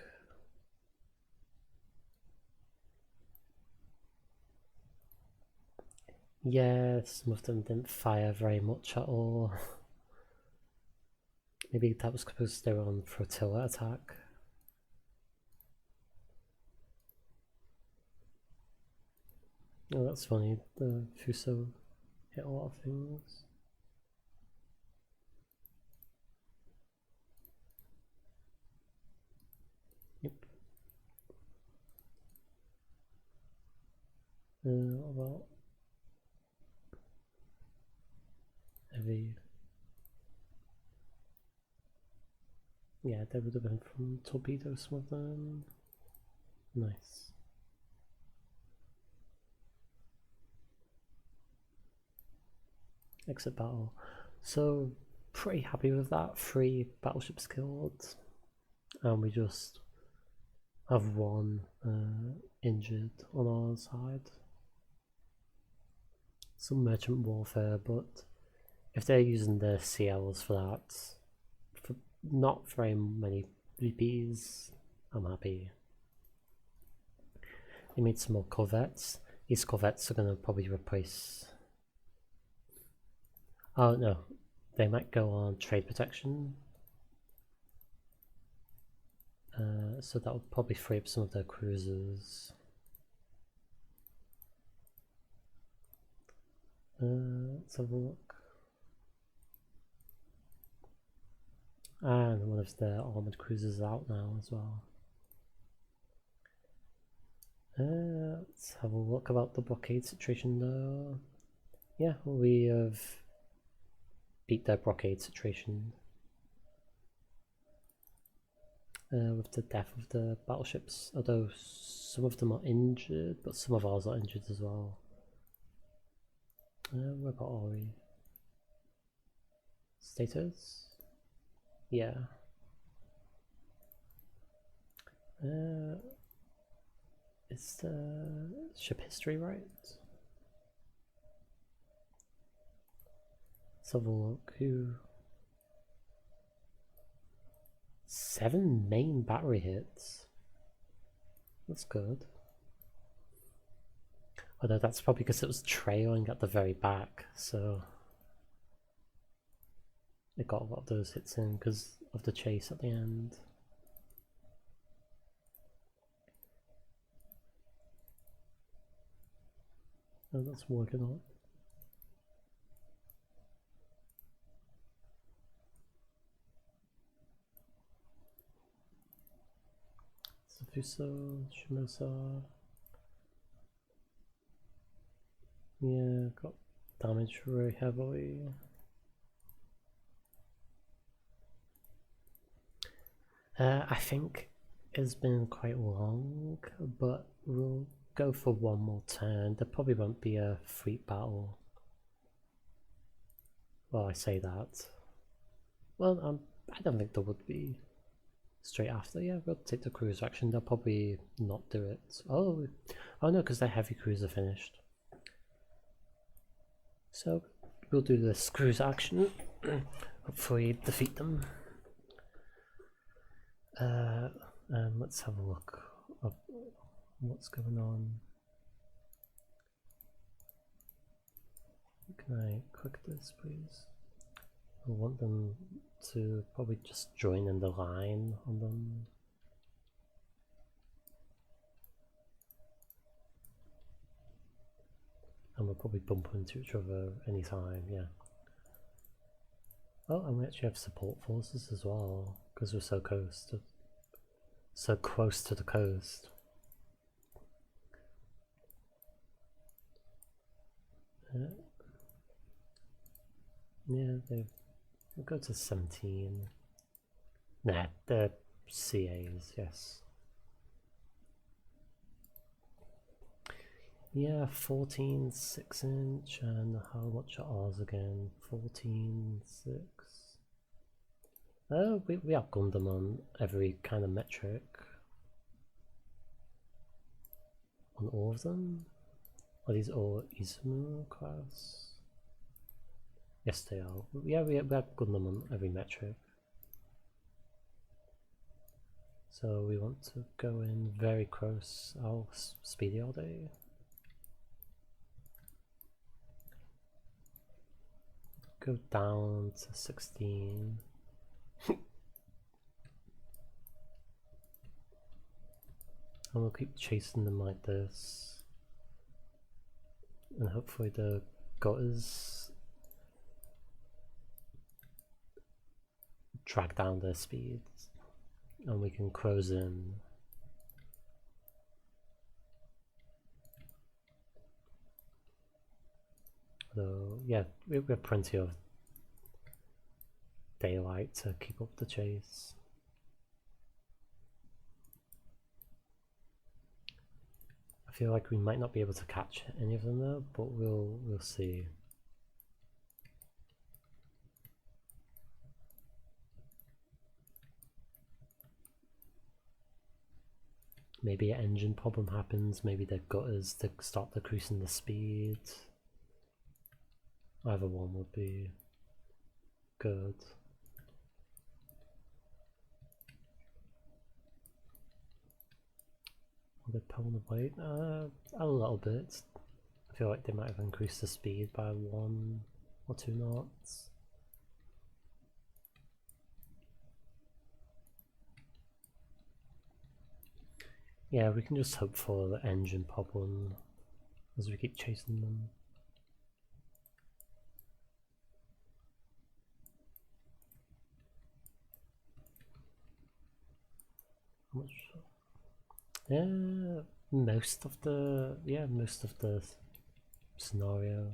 Yeah, some of them didn't fire very much at all. Maybe that was because they were on flotilla attack. Oh, that's funny. The Fuso hit a lot of things. Yep. What about heavy? Yeah, they would have been from torpedo, some of them. Nice. Exit battle. So, pretty happy with that. 3 battleships killed. And we just have 1 injured on our side. Some merchant warfare, but if they're using their CLs for that, for not very many VPs, I'm happy. They made some more corvettes. These corvettes are going to probably replace... Oh no, they might go on trade protection. So that would probably free up some of their cruisers. Let's have a look. And one of their armored cruisers is out now as well. Let's have a look about the blockade situation though. Yeah, we have beat their blockade situation. With the death of the battleships, although some of them are injured, but some of ours are injured as well. Where about are we? Status? Yeah. Is the ship history right? Let's have a look. Who? 7 main battery hits. That's good. Although that's probably because it was trailing at the very back, so it got a lot of those hits in because of the chase at the end. Oh, that's working on. Fuso, Shimosa. Yeah, got damaged very heavily. I think it's been quite long, but we'll go for 1 more turn. There probably won't be a fleet battle. Well, I say that. Well, I don't think there would be. Straight after, yeah, we'll take the cruise action. They'll probably not do it. Oh no, because their heavy cruise are finished. So we'll do this cruise action. Hopefully defeat them. And let's have a look at what's going on. Can I click this, please? I want them to probably just join in the line on them. And we'll probably bump into each other anytime, yeah. Oh, and we actually have support forces as well, because we're so close to the coast. Yeah, we'll go to 17. Nah, they're CAs, yes. Yeah, 14 6-inch, and how much are ours again? 14 6. Oh, we outgunned them on every kind of metric. On all of them? Are these all Izumo class? Yes, they are. Yeah, we outgunned them on every metric. So we want to go in very close. I'll speedy all day. Go down to 16. And we'll keep chasing them like this. And hopefully the gutters drag down their speeds. And we can close in. So yeah, we have plenty of daylight to keep up the chase. I feel like we might not be able to catch any of them though, but we'll see. Maybe an engine problem happens, maybe their gutters to stop decreasing the speed. Either one would be good. Are they pulling the weight? A little bit. I feel like they might have increased the speed by 1 or 2 knots. Yeah, we can just hope for the engine problem as we keep chasing them. How much? Yeah, most of the scenario.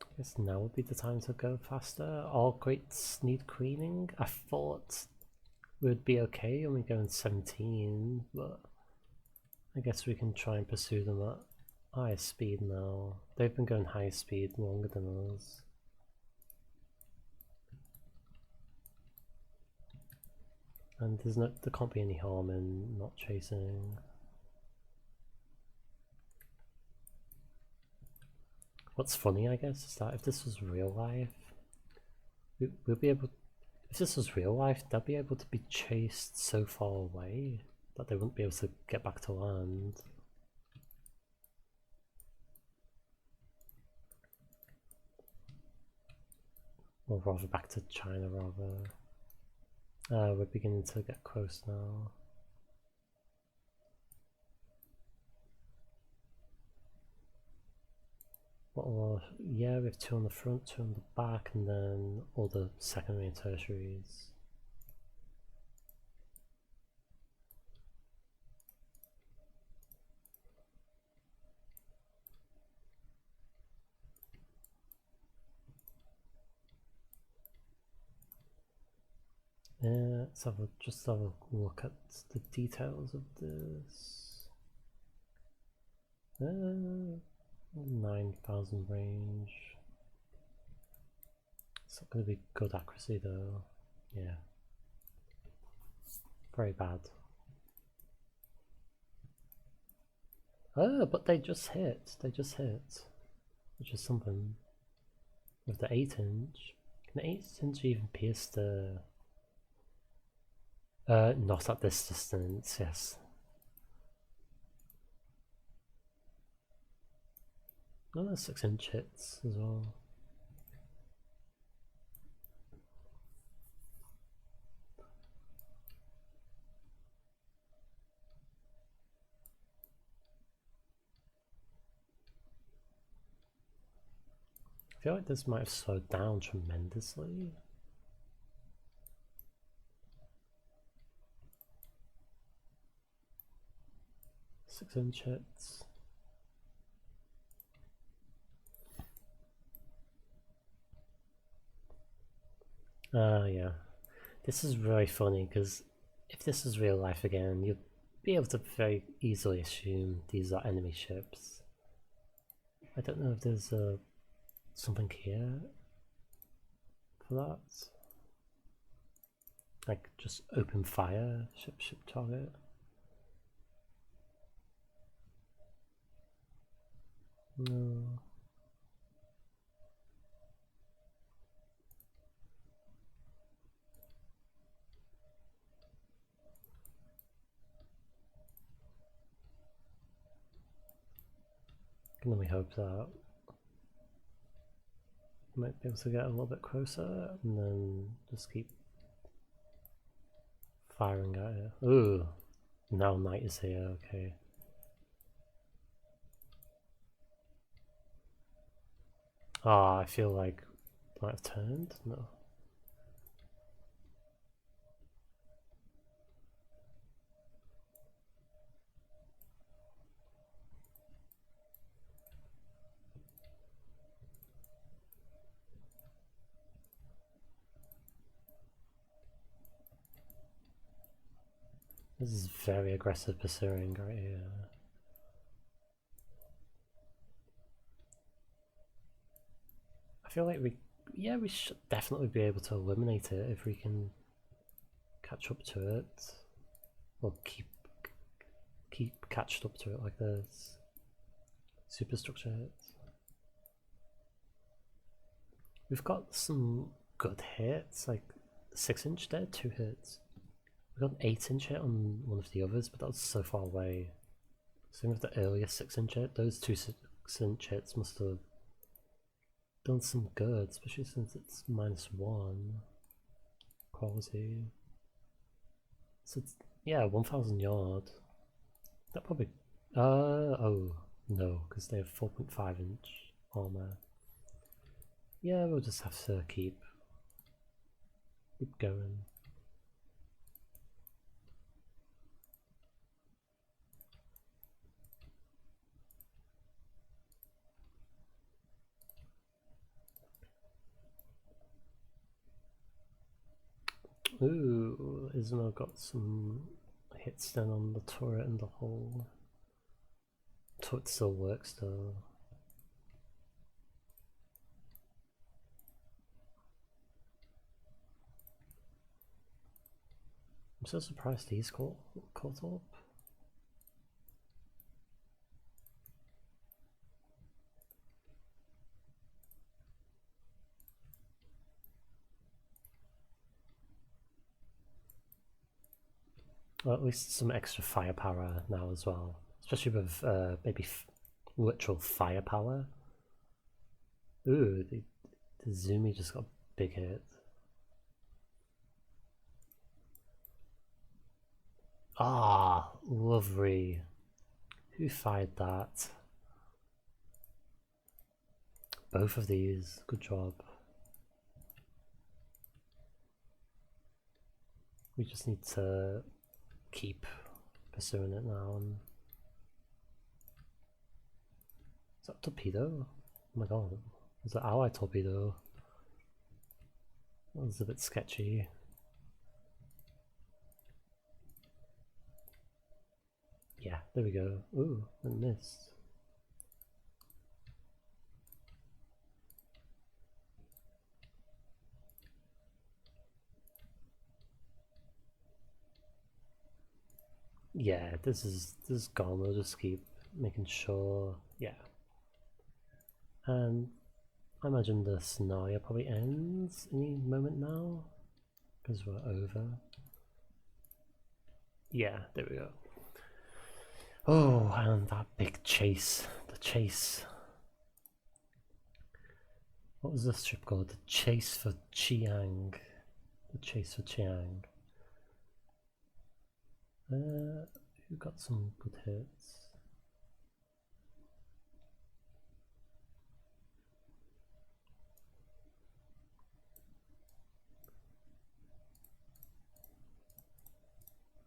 I guess now would be the time to go faster. All crates need cleaning. I thought we'd be okay when we go in 17, but I guess we can try and pursue them at high speed now. They've been going high speed longer than us. And there can't be any harm in not chasing. What's funny, I guess, is that if this was real life, we'll be able. If this was real life, they'll be able to be chased so far away that they wouldn't be able to get back to land. Or rather back to China, rather. We're beginning to get close now. Well, yeah, we have 2 on the front, 2 on the back, and then all the secondary and tertiaries. Let's just have a look at the details of this. 9,000 range. It's not going to be good accuracy though. Yeah. Very bad. Oh, but they just hit. They just hit. Which is something. With the 8-inch. Can the 8-inch even pierce the... not at this distance, yes. Oh, there's 6-inch hits as well. I feel like this might have slowed down tremendously. Six-inch hits. Yeah. This is really funny because if this is real life again, you'd be able to very easily assume these are enemy ships. I don't know if there's something here for that. Like just open fire, ship target. No. and then we hope that we might be able to get a little bit closer, and then just keep firing at it. Ooh, now night is here, okay. Ah, I feel like I might have turned? No. This is very aggressive pursuing right here. I feel like we should definitely be able to eliminate it if we can catch up to it. Or keep catched up to it like this. Superstructure hits. We've got some good hits, like 6-inch there, 2 hits. We got an 8-inch hit on one of the others, but that was so far away. Same with the earlier 6-inch hit, those 2 6-inch hits must have done some good, especially since it's -1 quality. So it's, yeah, 1,000 yard. That probably, oh no, because they have 4.5-inch armor. Yeah, we'll just have to keep going. Ooh, Isma got some hits then on the turret and the hull. Turret still works though. I'm so surprised he's caught up. Well, at least some extra firepower now as well, especially with maybe literal firepower. Ooh, the Zumi just got a big hit. Ah, lovely. Who fired that? Both of these, good job. We just need to keep pursuing it now. And is that a torpedo? Oh my god, is that allied torpedo? That was a bit sketchy. Yeah, there we go. Ooh, I missed. Yeah, this is gone. We'll just keep making sure. Yeah, and I imagine the scenario probably ends any moment now because we're over. Yeah, there we go. Oh, and that big chase. The chase. What was this ship called? The Chase for Chiang. The Chase for Chiang. Who got some good hits?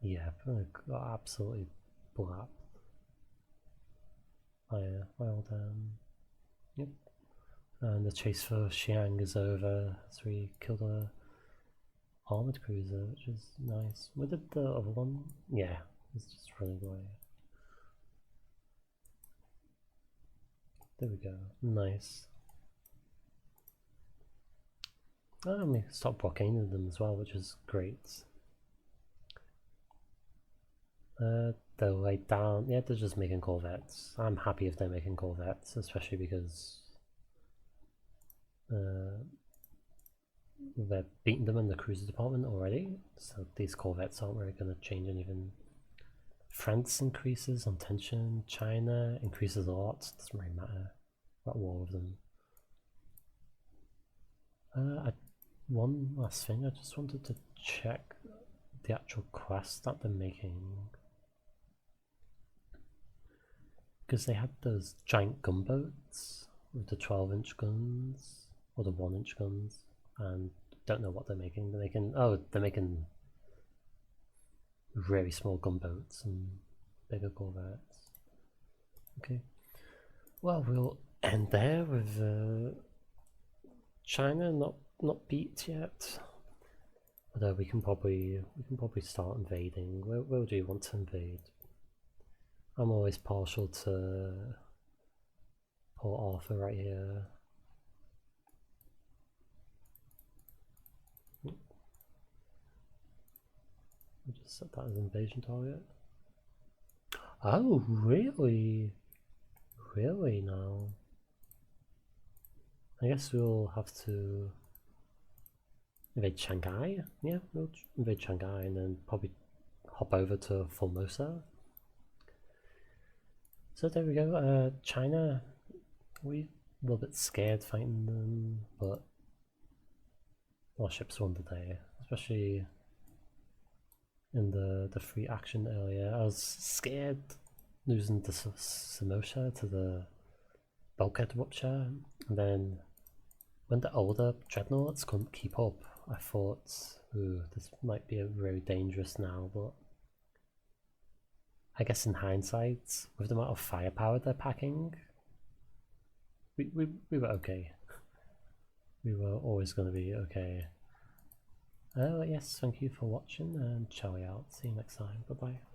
Yeah, got absolutely blapped. Well done. Yep. And the chase for Xiang is over as we killed a armored cruiser, which is nice. Where did the other one? Yeah, it's just running away. There we go. Nice. And we stopped blockading them as well, which is great. They're laid down. Yeah, they're just making corvettes. I'm happy if they're making corvettes, especially because they're beating them in the cruiser department already. So these corvettes aren't really going to change anything France increases on tension, China increases a lot, doesn't really matter. We're at war with them. One last thing, I just wanted to check the actual quest that they're making. Because they had those giant gunboats with the 12-inch guns, or the 1-inch guns, and don't know what they're making. They're making really small gunboats and bigger corvettes. Okay. Well, we'll end there with China not beat yet. Although we can probably start invading. Where do you want to invade? I'm always partial to Port Arthur right here. We'll just set that as invasion target. Oh, really? Really now? I guess we'll have to invade Shanghai. Yeah, we'll invade Shanghai and then probably hop over to Formosa. So there we go. China, we a little bit scared fighting them, but our ships won the day, especially in the free action earlier. I was scared losing the Samosha to the bulkhead rupture, and then when the older dreadnoughts couldn't keep up, I thought, ooh, this might be very dangerous now, but I guess in hindsight, with the amount of firepower they're packing, we were okay. We were always going to be okay. Yes, thank you for watching, and ciao out. See you next time. Bye bye.